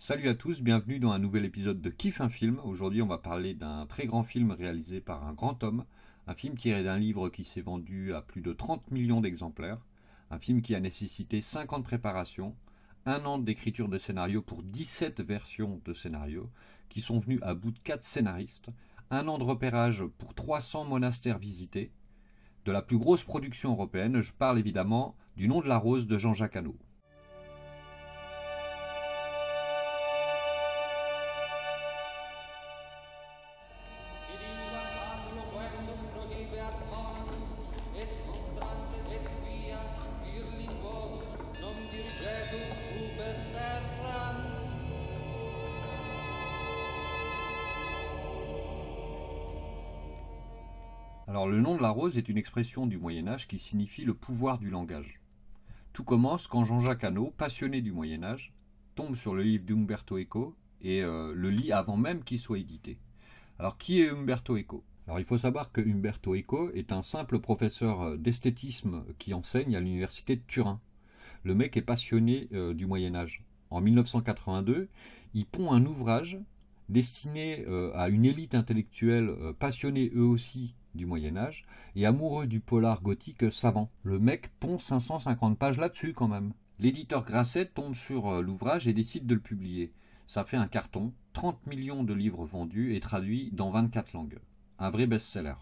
Salut à tous, bienvenue dans un nouvel épisode de Kiffe un film. Aujourd'hui, on va parler d'un très grand film réalisé par un grand homme, un film tiré d'un livre qui s'est vendu à plus de 30 millions d'exemplaires, un film qui a nécessité 5 ans de préparation, un an d'écriture de scénario pour 17 versions de scénario, qui sont venues à bout de 4 scénaristes, un an de repérage pour 300 monastères visités, de la plus grosse production européenne. Je parle évidemment du Nom de la Rose de Jean-Jacques Hano. Alors, le nom de la rose est une expression du Moyen-Âge qui signifie le pouvoir du langage. Tout commence quand Jean-Jacques Hano, passionné du Moyen-Âge, tombe sur le livre d'Umberto Eco et le lit avant même qu'il soit édité. Alors, qui est Umberto Eco? Alors, il faut savoir que Umberto Eco est un simple professeur d'esthétisme qui enseigne à l'université de Turin. Le mec est passionné du Moyen-Âge. En 1982, il pond un ouvrage destiné à une élite intellectuelle passionnée eux aussi du Moyen-Âge et amoureux du polar gothique savant. Le mec pond 550 pages là-dessus quand même. L'éditeur Grasset tombe sur l'ouvrage et décide de le publier. Ça fait un carton, 30 millions de livres vendus et traduits dans 24 langues. Un vrai best-seller.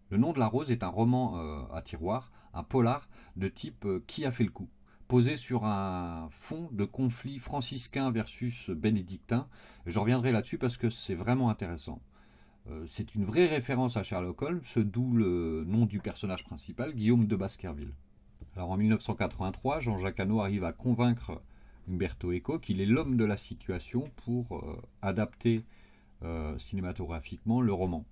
Le Nom de la Rose est un roman à tiroir, un polar de type Qui a fait le coup, posé sur un fond de conflit franciscain versus bénédictin. Je reviendrai là-dessus parce que c'est vraiment intéressant. C'est une vraie référence à Sherlock Holmes, d'où le nom du personnage principal, Guillaume de Baskerville. Alors en 1983, Jean-Jacques Hano arrive à convaincre Umberto Eco qu'il est l'homme de la situation pour adapter cinématographiquement le roman.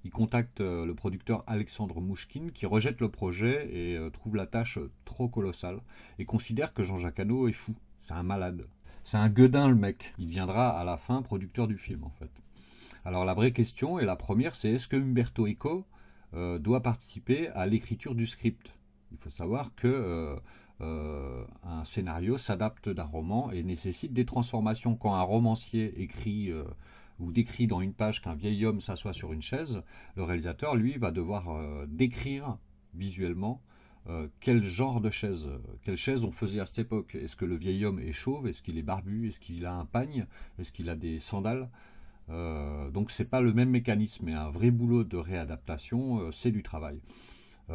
Il contacte le producteur Alexandre Mouchkine qui rejette le projet et trouve la tâche trop colossale et considère que Jean-Jacques Hano est fou, c'est un malade. C'est un gueudin le mec. Il deviendra à la fin producteur du film en fait. Alors la vraie question, et la première, c'est est-ce que Umberto Eco doit participer à l'écriture du script? Il faut savoir que un scénario s'adapte d'un roman et nécessite des transformations. Quand un romancier écrit ou décrit dans une page qu'un vieil homme s'assoit sur une chaise, le réalisateur, lui, va devoir décrire visuellement quel genre de chaise, quelle chaise on faisait à cette époque. Est-ce que le vieil homme est chauve? Est-ce qu'il est barbu? Est-ce qu'il a un pagne? Est-ce qu'il a des sandales? Donc c'est pas le même mécanisme, mais un vrai boulot de réadaptation, c'est du travail.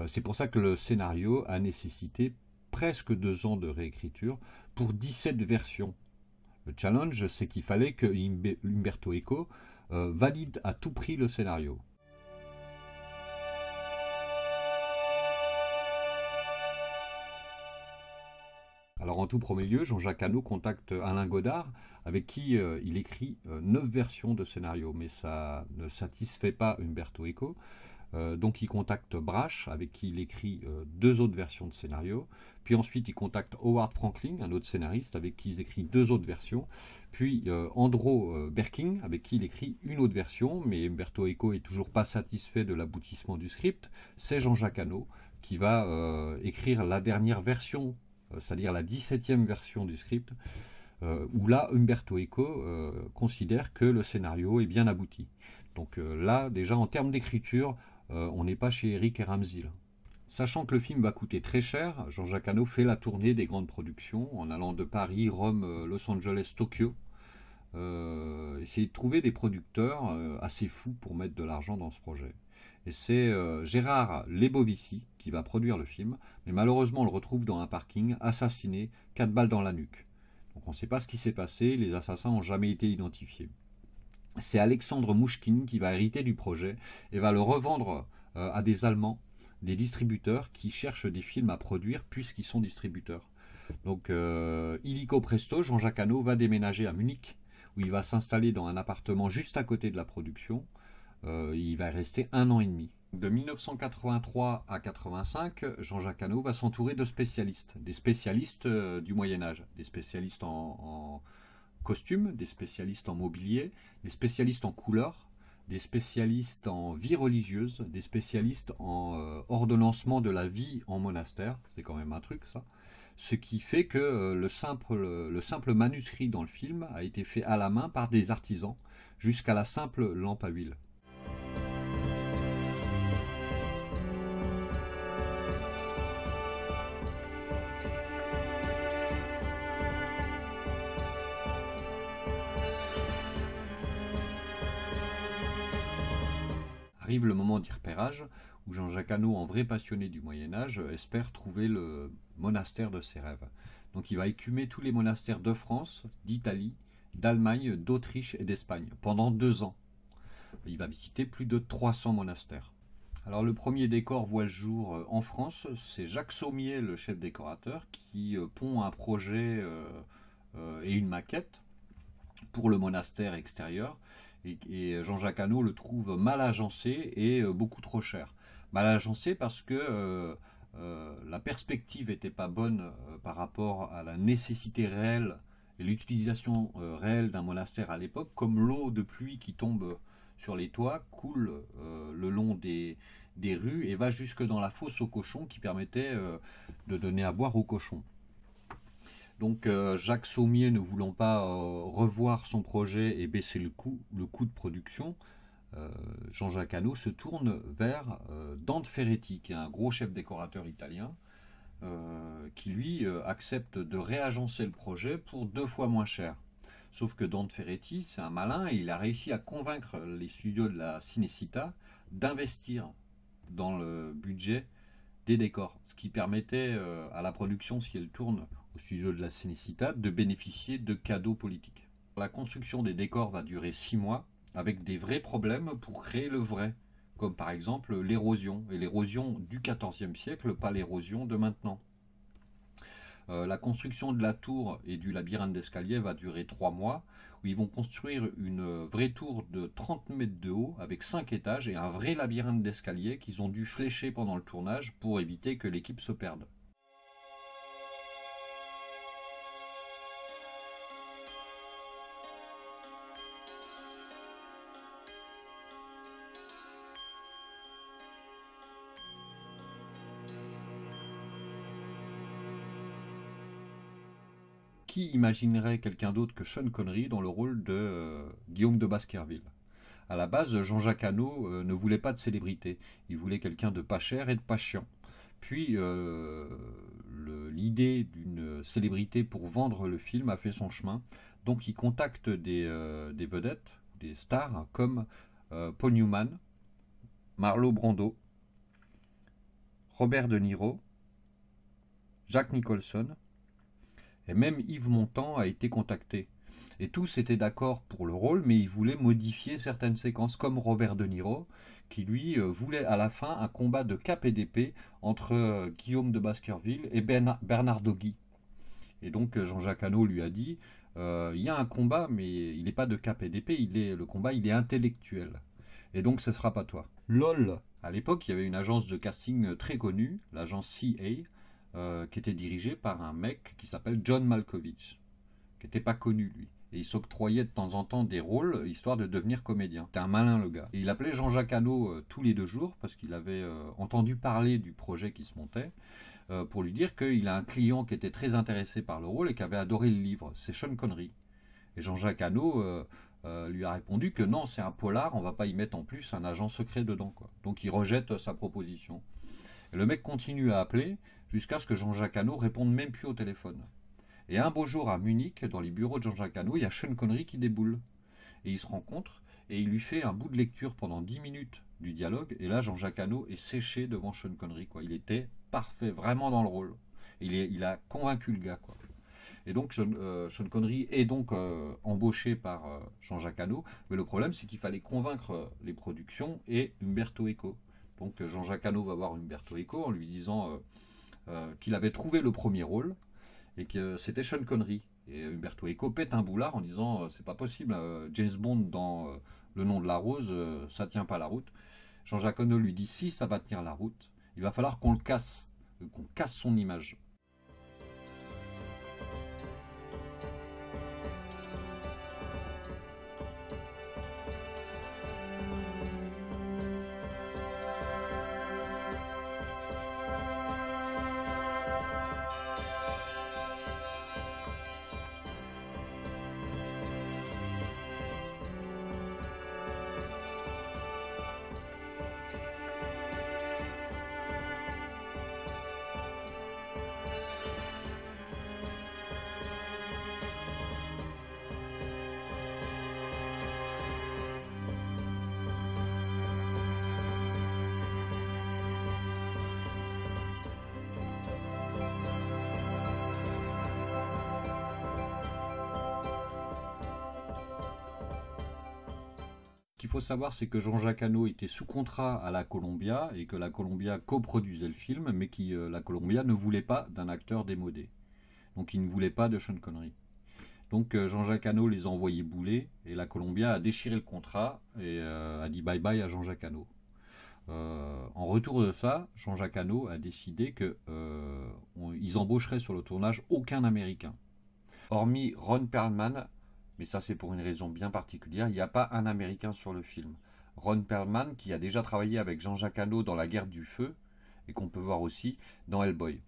C'est pour ça que le scénario a nécessité presque 2 ans de réécriture pour 17 versions. Le challenge, c'est qu'il fallait que Umberto Eco valide à tout prix le scénario. Alors en tout premier lieu, Jean-Jacques Hano contacte Alain Godard, avec qui il écrit 9 versions de scénario, mais ça ne satisfait pas Umberto Eco. Donc il contacte Brash, avec qui il écrit 2 autres versions de scénario. Puis ensuite il contacte Howard Franklin, un autre scénariste, avec qui il écrit 2 autres versions. Puis Andro Berking, avec qui il écrit une autre version, mais Umberto Eco est toujours pas satisfait de l'aboutissement du script. C'est Jean-Jacques Hano qui va écrire la dernière version, c'est-à-dire la 17e version du script, où là Umberto Eco considère que le scénario est bien abouti. Donc là, déjà en termes d'écriture, on n'est pas chez Eric et Ramsey. Sachant que le film va coûter très cher, Jean-Jacques Hano fait la tournée des grandes productions en allant de Paris, Rome, Los Angeles, Tokyo. Essayer de trouver des producteurs assez fous pour mettre de l'argent dans ce projet. Et c'est Gérard Lebovici qui va produire le film, mais malheureusement on le retrouve dans un parking, assassiné, 4 balles dans la nuque. Donc on ne sait pas ce qui s'est passé, les assassins n'ont jamais été identifiés. C'est Alexandre Mouchkine qui va hériter du projet et va le revendre à des Allemands, des distributeurs qui cherchent des films à produire puisqu'ils sont distributeurs. Donc illico presto, Jean-Jacques Hano va déménager à Munich où il va s'installer dans un appartement juste à côté de la production. Il va rester 1 an et demi. De 1983 à 85, Jean-Jacques Hano va s'entourer de spécialistes, des spécialistes du Moyen-Âge, des spécialistes en costumes, des spécialistes en mobilier, des spécialistes en couleurs, des spécialistes en vie religieuse, des spécialistes en ordonnancement de la vie en monastère, c'est quand même un truc ça. Ce qui fait que le simple manuscrit dans le film a été fait à la main par des artisans, jusqu'à la simple lampe à huile. Arrive le moment du repérage, où Jean-Jacques Hano, en vrai passionné du Moyen-Âge, espère trouver le monastère de ses rêves. Donc il va écumer tous les monastères de France, d'Italie, d'Allemagne, d'Autriche et d'Espagne, pendant 2 ans. Il va visiter plus de 300 monastères. Alors le premier décor voit le jour en France, c'est Jacques Saumier, le chef décorateur, qui pond un projet et une maquette pour le monastère extérieur. Et Jean-Jacques Hano le trouve mal agencé et beaucoup trop cher. Mal agencé parce que la perspective n'était pas bonne par rapport à la nécessité réelle et l'utilisation réelle d'un monastère à l'époque, comme l'eau de pluie qui tombe sur les toits coule le long des rues et va jusque dans la fosse aux cochons qui permettait de donner à boire aux cochons. Donc Jacques Saumier, ne voulant pas revoir son projet et baisser le coût de production, Jean-Jacques Hano se tourne vers Dante Ferretti, qui est un gros chef décorateur italien, qui lui accepte de réagencer le projet pour 2 fois moins cher. Sauf que Dante Ferretti, c'est un malin et il a réussi à convaincre les studios de la Cinecittà d'investir dans le budget des décors, ce qui permettait à la production, si elle tourne au studio de la Cinecittà, de bénéficier de cadeaux politiques. La construction des décors va durer 6 mois, avec des vrais problèmes pour créer le vrai, comme par exemple l'érosion, et l'érosion du XIVe siècle, pas l'érosion de maintenant. La construction de la tour et du labyrinthe d'escalier va durer 3 mois, où ils vont construire une vraie tour de 30 mètres de haut avec 5 étages et un vrai labyrinthe d'escalier qu'ils ont dû flécher pendant le tournage pour éviter que l'équipe se perde. Qui imaginerait quelqu'un d'autre que Sean Connery dans le rôle de Guillaume de Baskerville? À la base, Jean-Jacques Hano ne voulait pas de célébrité. Il voulait quelqu'un de pas cher et de pas chiant. Puis l'idée d'une célébrité pour vendre le film a fait son chemin. Donc il contacte des vedettes, des stars comme Paul Newman, Marlon Brando, Robert De Niro, Jack Nicholson, et même Yves Montand a été contacté. Et tous étaient d'accord pour le rôle, mais ils voulaient modifier certaines séquences, comme Robert De Niro, qui lui voulait à la fin un combat de cap et d'épée entre Guillaume de Baskerville et Bernardo Guy. Et donc Jean-Jacques Hano lui a dit, il y a un combat, mais il n'est pas de cap et d'épée, le combat il est intellectuel. Et donc ce ne sera pas toi. LOL, à l'époque il y avait une agence de casting très connue, l'agence CA, qui était dirigée par un mec qui s'appelle John Malkovich, qui n'était pas connu lui. Et il s'octroyait de temps en temps des rôles, histoire de devenir comédien. C'était un malin le gars. Et il appelait Jean-Jacques Hano tous les 2 jours, parce qu'il avait entendu parler du projet qui se montait, pour lui dire qu'il a un client qui était très intéressé par le rôle et qui avait adoré le livre. C'est Sean Connery. Et Jean-Jacques Hano lui a répondu que non, c'est un polar, on va pas y mettre en plus un agent secret dedans, quoi. Donc il rejette sa proposition. Et le mec continue à appeler, jusqu'à ce que Jean-Jacques Hano réponde même plus au téléphone. Et un beau jour à Munich, dans les bureaux de Jean-Jacques Hano, il y a Sean Connery qui déboule. Et ils se rencontrent, et il lui fait un bout de lecture pendant 10 minutes du dialogue, et là Jean-Jacques Hano est séché devant Sean Connery, quoi. Il était parfait, vraiment dans le rôle. Il a convaincu le gars, quoi. Et donc Sean Connery est donc embauché par Jean-Jacques Hano, mais le problème c'est qu'il fallait convaincre les productions et Umberto Eco. Donc Jean-Jacques Hano va voir Umberto Eco en lui disant qu'il avait trouvé le premier rôle et que c'était Sean Connery. Et Umberto Eco pète un boulard en disant c'est pas possible, James Bond dans Le Nom de la Rose, ça tient pas la route. Jean-Jacques Hano lui dit si ça va tenir la route, il va falloir qu'on le casse, qu'on casse son image. Ce qu'il faut savoir, c'est que Jean-Jacques Hano était sous contrat à la Columbia et que la Columbia coproduisait le film, mais que la Columbia ne voulait pas d'un acteur démodé. Donc il ne voulait pas de Sean Connery. Donc Jean-Jacques Hano les a envoyés bouler et la Columbia a déchiré le contrat et a dit bye bye à Jean-Jacques Hano. En retour de ça, Jean-Jacques Hano a décidé qu'ils embaucheraient sur le tournage aucun Américain. Hormis Ron Perlman, mais ça c'est pour une raison bien particulière, il n'y a pas un Américain sur le film. Ron Perlman qui a déjà travaillé avec Jean-Jacques Hano dans La Guerre du Feu et qu'on peut voir aussi dans Hellboy.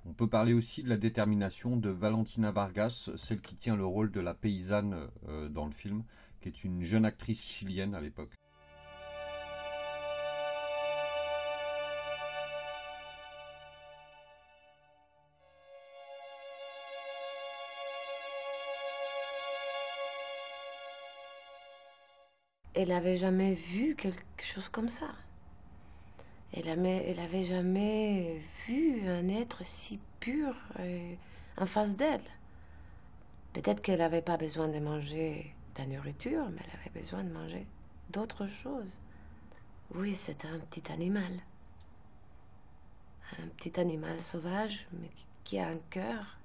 On peut parler aussi de la détermination de Valentina Vargas, celle qui tient le rôle de la paysanne dans le film, qui est une jeune actrice chilienne à l'époque. Elle n'avait jamais vu quelque chose comme ça. Elle avait jamais vu un être si pur en face d'elle. Peut-être qu'elle n'avait pas besoin de manger de la nourriture, mais elle avait besoin de manger d'autres choses. Oui, c'est un petit animal. Un petit animal sauvage, mais qui a un cœur,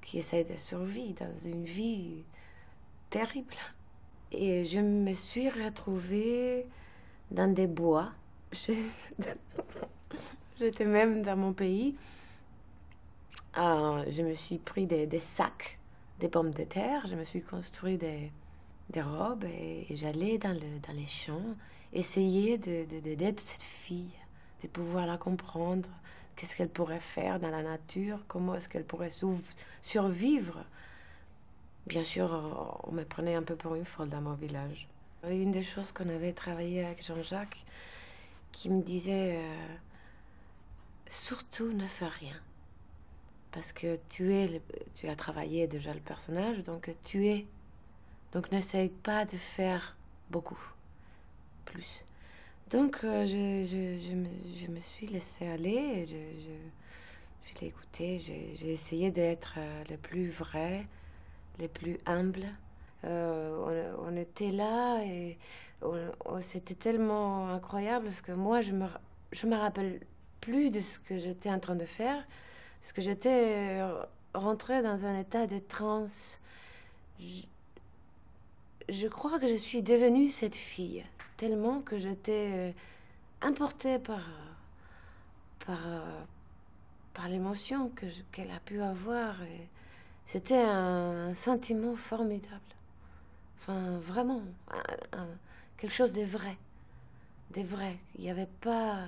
qui essaie de survivre dans une vie terrible. Et je me suis retrouvée dans des bois. J'étais même dans mon pays. Je me suis pris des sacs, des pommes de terre. Je me suis construit des robes et j'allais dans les champs essayer d'aider cette fille, de pouvoir la comprendre. Qu'est-ce qu'elle pourrait faire dans la nature? Comment est-ce qu'elle pourrait survivre? Bien sûr, on me prenait un peu pour une folle dans mon village. Une des choses qu'on avait travaillé avec Jean-Jacques, qui me disait surtout ne fais rien. Parce que tu as travaillé déjà le personnage, donc tu es. Donc n'essaye pas de faire beaucoup plus. Donc je me suis laissée aller, je l'ai écouté, j'ai essayé d'être le plus vrai, le plus humble. On était là et c'était tellement incroyable parce que moi je me rappelle plus de ce que j'étais en train de faire parce que j'étais rentrée dans un état de transe. Je crois que je suis devenue cette fille tellement que j'étais emportée par l'émotion qu'elle a pu avoir. Et c'était un sentiment formidable. Enfin, vraiment, quelque chose de vrai. Des vrais. Il n'y avait pas...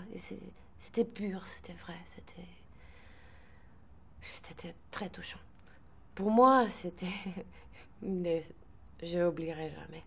C'était pur, c'était vrai, c'était très touchant. Pour moi, c'était... Je n'oublierai jamais.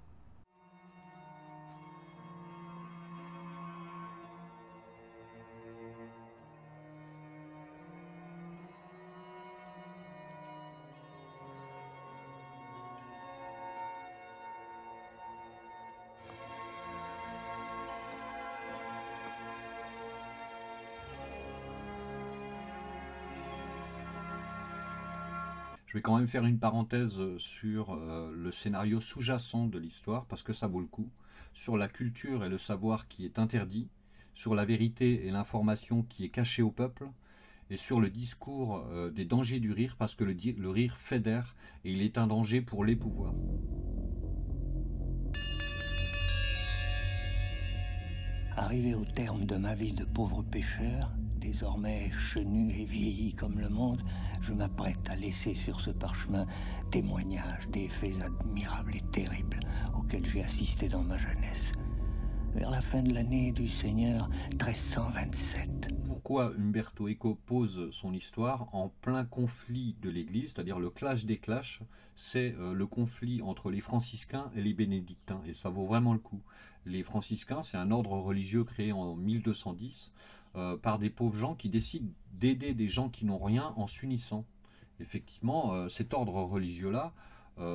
Je vais quand même faire une parenthèse sur le scénario sous-jacent de l'histoire, parce que ça vaut le coup, sur la culture et le savoir qui est interdit, sur la vérité et l'information qui est cachée au peuple, et sur le discours des dangers du rire, parce que le rire fédère et il est un danger pour les pouvoirs. Arrivé au terme de ma vie de pauvre pêcheur, désormais chenu et vieilli comme le monde, je m'apprête à laisser sur ce parchemin témoignage des faits admirables et terribles auxquels j'ai assisté dans ma jeunesse. Vers la fin de l'année du Seigneur 1327. Pourquoi Umberto Eco pose son histoire en plein conflit de l'Église, c'est-à-dire le clash des clashs, c'est le conflit entre les franciscains et les bénédictins, et ça vaut vraiment le coup. Les franciscains, c'est un ordre religieux créé en 1210 par des pauvres gens qui décident d'aider des gens qui n'ont rien en s'unissant. Effectivement, cet ordre religieux-là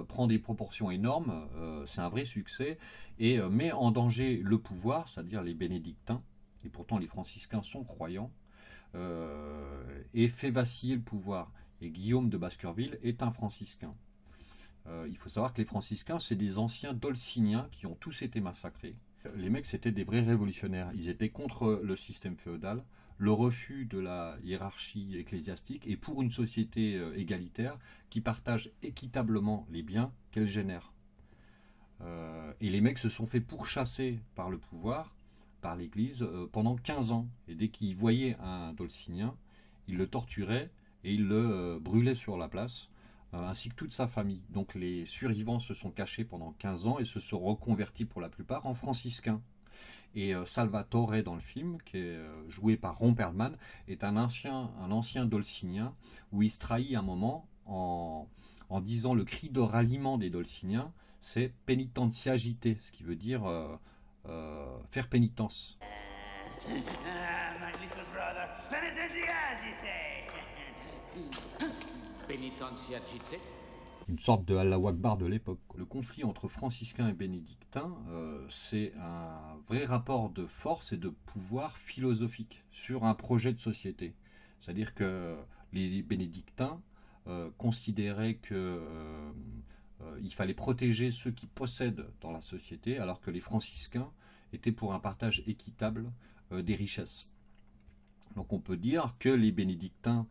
prend des proportions énormes, c'est un vrai succès, et met en danger le pouvoir, c'est-à-dire les bénédictins, et pourtant les franciscains sont croyants, et fait vaciller le pouvoir. Et Guillaume de Baskerville est un franciscain. Il faut savoir que les franciscains, c'est des anciens dolciniens qui ont tous été massacrés. Les mecs, c'était des vrais révolutionnaires. Ils étaient contre le système féodal, le refus de la hiérarchie ecclésiastique et pour une société égalitaire qui partage équitablement les biens qu'elle génère. Et les mecs se sont fait pourchasser par le pouvoir, par l'Église, pendant 15 ans. Et dès qu'ils voyaient un dolcinien, ils le torturaient et ils le brûlaient sur la place, ainsi que toute sa famille. Donc les survivants se sont cachés pendant 15 ans et se sont reconvertis pour la plupart en franciscains. Et Salvatore dans le film, qui est joué par Ron Perlman, est un ancien dolcinien où il se trahit un moment en disant le cri de ralliement des dolciniens, c'est penitentia agité, ce qui veut dire faire pénitence. My little brother, penitentia agite. Penitentia agite. Une sorte de Allah Akbar de l'époque. Le conflit entre franciscains et bénédictins, c'est un vrai rapport de force et de pouvoir philosophique sur un projet de société. C'est-à-dire que les bénédictins considéraient qu'il fallait protéger ceux qui possèdent dans la société, alors que les franciscains étaient pour un partage équitable des richesses. Donc on peut dire que les bénédictins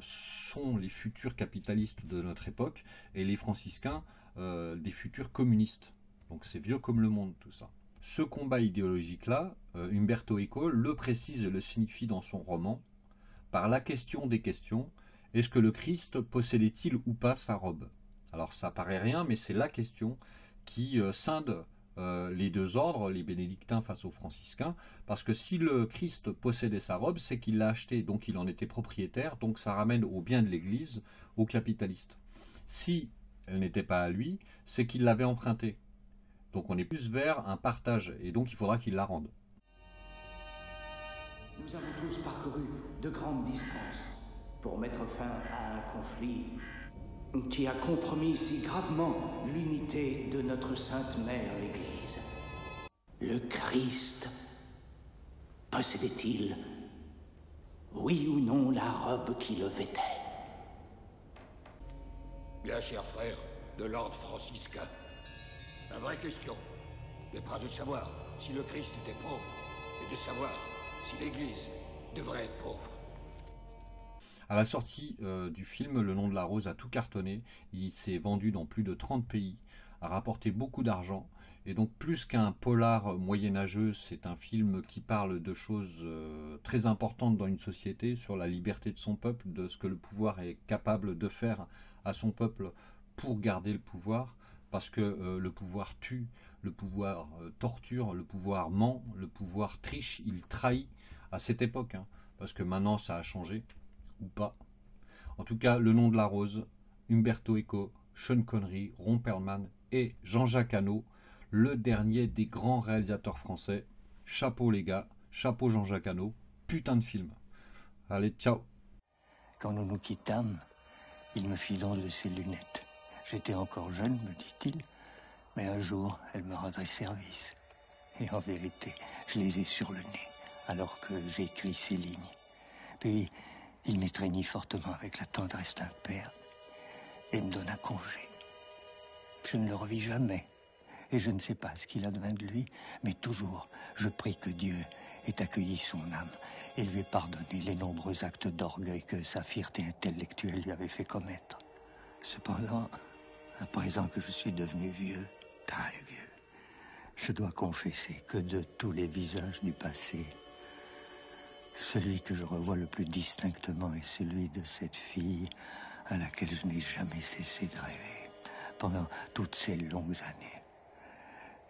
sont les futurs capitalistes de notre époque et les franciscains des futurs communistes. Donc c'est vieux comme le monde tout ça. Ce combat idéologique-là, Umberto Eco le précise et le signifie dans son roman par la question des questions. Est-ce que le Christ possédait-il ou pas sa robe? Alors ça paraît rien, mais c'est la question qui scinde les deux ordres, les bénédictins face aux franciscains, parce que si le Christ possédait sa robe, c'est qu'il l'a achetée, donc il en était propriétaire, donc ça ramène au bien de l'Église, aux capitalistes. Si elle n'était pas à lui, c'est qu'il l'avait empruntée. Donc on est plus vers un partage, et donc il faudra qu'il la rende. Nous avons tous parcouru de grandes distances pour mettre fin à un conflit qui a compromis si gravement l'unité de notre Sainte Mère l'Église. Le Christ possédait-il, oui ou non, la robe qui le vêtait? Bien, cher frère de l'ordre franciscain, la vraie question n'est pas de savoir si le Christ était pauvre, mais de savoir si l'Église devrait être pauvre. À la sortie du film, Le Nom de la Rose a tout cartonné. Il s'est vendu dans plus de 30 pays, a rapporté beaucoup d'argent. Et donc plus qu'un polar moyenâgeux, c'est un film qui parle de choses très importantes dans une société, sur la liberté de son peuple, de ce que le pouvoir est capable de faire à son peuple pour garder le pouvoir. Parce que le pouvoir tue, le pouvoir torture, le pouvoir ment, le pouvoir triche, il trahit à cette époque. Hein, parce que maintenant ça a changé. Ou pas. En tout cas, Le Nom de la Rose, Umberto Eco, Sean Connery, Ron Perlman et Jean-Jacques Hano, le dernier des grands réalisateurs français. Chapeau les gars, chapeau Jean-Jacques Hano, putain de film. Allez, ciao. Quand nous nous quittâmes, il me fit don de ses lunettes. J'étais encore jeune, me dit-il, mais un jour, elle me rendrait service. Et en vérité, je les ai sur le nez, alors que j'écris ces lignes. Puis, il m'étreignit fortement avec la tendresse d'un père et me donna congé. Je ne le revis jamais, et je ne sais pas ce qu'il advint de lui, mais toujours je prie que Dieu ait accueilli son âme et lui ait pardonné les nombreux actes d'orgueil que sa fierté intellectuelle lui avait fait commettre. Cependant, à présent que je suis devenu vieux, très vieux, Je dois confesser que de tous les visages du passé, celui que je revois le plus distinctement est celui de cette fille à laquelle je n'ai jamais cessé de rêver pendant toutes ces longues années.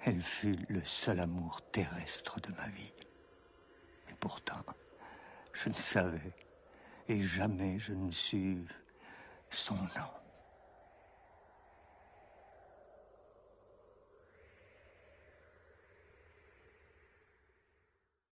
Elle fut le seul amour terrestre de ma vie. Et pourtant, je ne savais, et jamais je ne sus son nom.